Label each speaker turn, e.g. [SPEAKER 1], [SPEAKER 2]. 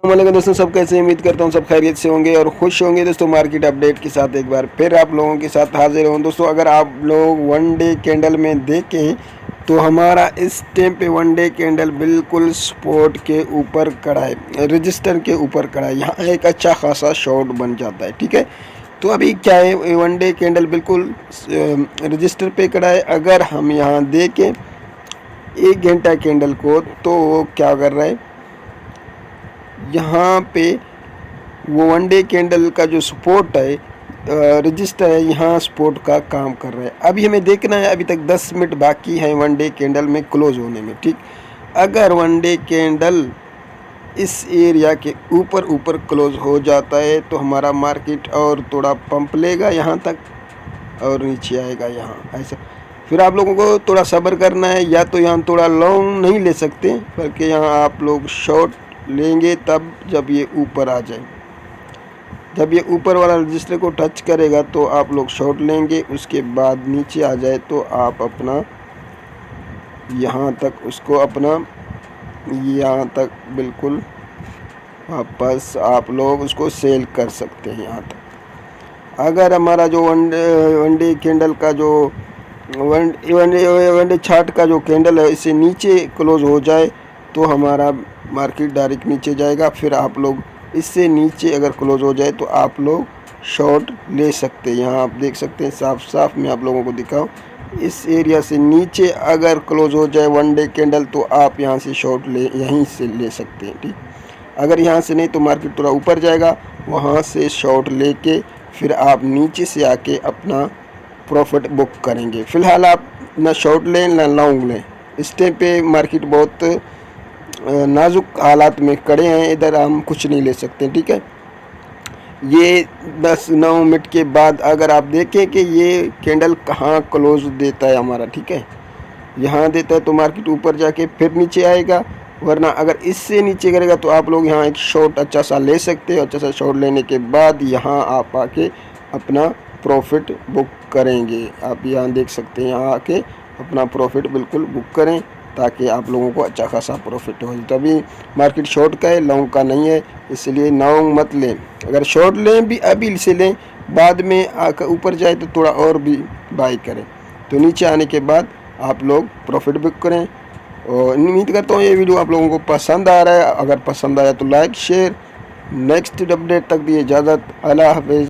[SPEAKER 1] वालेकुम दोस्तों, सब कैसे? उम्मीद करता हूँ सब खैरियत से होंगे और खुश होंगे। दोस्तों मार्केट अपडेट के साथ एक बार फिर आप लोगों के साथ हाजिर हूँ। दोस्तों अगर आप लोग वन डे कैंडल में देखें तो हमारा इस टाइम पे वन डे कैंडल बिल्कुल सपोर्ट के ऊपर खड़ा है, रजिस्टर के ऊपर खड़ा है। यहाँ एक अच्छा खासा शॉर्ट बन जाता है, ठीक है। तो अभी क्या है, वन डे कैंडल बिल्कुल रजिस्टर पे खड़ा है। अगर हम यहाँ देखें एक घंटा कैंडल को तो वो क्या कर रहा है, यहाँ पे वो वन डे कैंडल का जो सपोर्ट है, रजिस्टर है, यहाँ सपोर्ट का काम कर रहा है। अभी हमें देखना है, अभी तक 10 मिनट बाकी है वन डे कैंडल में क्लोज होने में, ठीक। अगर वन डे कैंडल इस एरिया के ऊपर क्लोज हो जाता है तो हमारा मार्केट और थोड़ा पंप लेगा यहाँ तक और नीचे आएगा यहाँ ऐसा। फिर आप लोगों को थोड़ा सब्र करना है, या तो यहाँ थोड़ा लॉन्ग नहीं ले सकते बल्कि यहाँ आप लोग शॉर्ट लेंगे तब जब ये ऊपर आ जाए। जब ये ऊपर वाला रजिस्टर को टच करेगा तो आप लोग शॉर्ट लेंगे, उसके बाद नीचे आ जाए तो आप अपना यहाँ तक उसको अपना यहाँ तक बिल्कुल वापस आप लोग उसको सेल कर सकते हैं यहाँ तक। अगर हमारा जो वन डे कैंडल का जो वन डे चार्ट का जो कैंडल है इससे नीचे क्लोज हो जाए तो हमारा मार्केट डायरेक्ट नीचे जाएगा। फिर आप लोग इससे नीचे अगर क्लोज हो जाए तो आप लोग शॉर्ट ले सकते हैं। यहाँ आप देख सकते हैं साफ साफ, मैं आप लोगों को दिखाऊं, इस एरिया से नीचे अगर क्लोज हो जाए वन डे कैंडल तो आप यहाँ से शॉर्ट यहीं से ले सकते हैं, ठीक। अगर यहाँ से नहीं तो मार्केट थोड़ा ऊपर जाएगा, वहाँ से शॉर्ट लेके फिर आप नीचे से आके अपना प्रॉफिट बुक करेंगे। फ़िलहाल आप ना शॉर्ट लें ना लॉन्ग लें। इस टाइम पे मार्केट बहुत नाजुक हालात में खड़े हैं, इधर हम कुछ नहीं ले सकते, ठीक है। ये 10-9 मिनट के बाद अगर आप देखें कि ये कैंडल कहाँ क्लोज देता है हमारा, ठीक है, यहाँ देता है तो मार्केट ऊपर जाके फिर नीचे आएगा, वरना अगर इससे नीचे करेगा तो आप लोग यहाँ एक शॉर्ट अच्छा सा ले सकते हैं। अच्छा सा शॉर्ट लेने के बाद यहाँ आप आके अपना प्रॉफिट बुक करेंगे। आप यहाँ देख सकते हैं, यहाँ आके अपना प्रॉफिट बिल्कुल बुक करें ताकि आप लोगों को अच्छा खासा प्रॉफिट हो। तभी मार्केट शॉर्ट का है, लॉन्ग का नहीं है, इसलिए लॉन्ग मत लें। अगर शॉर्ट लें भी अभी से लें, बाद में आकर ऊपर जाए तो थोड़ा और भी बाई करें, तो नीचे आने के बाद आप लोग प्रॉफिट बुक करें। और उम्मीद करता हूँ ये वीडियो आप लोगों को पसंद आ रहा है। अगर पसंद आया तो लाइक शेयर। नेक्स्ट अपडेट तक दी इजाज़त। अल्लाह हाफ़िज़।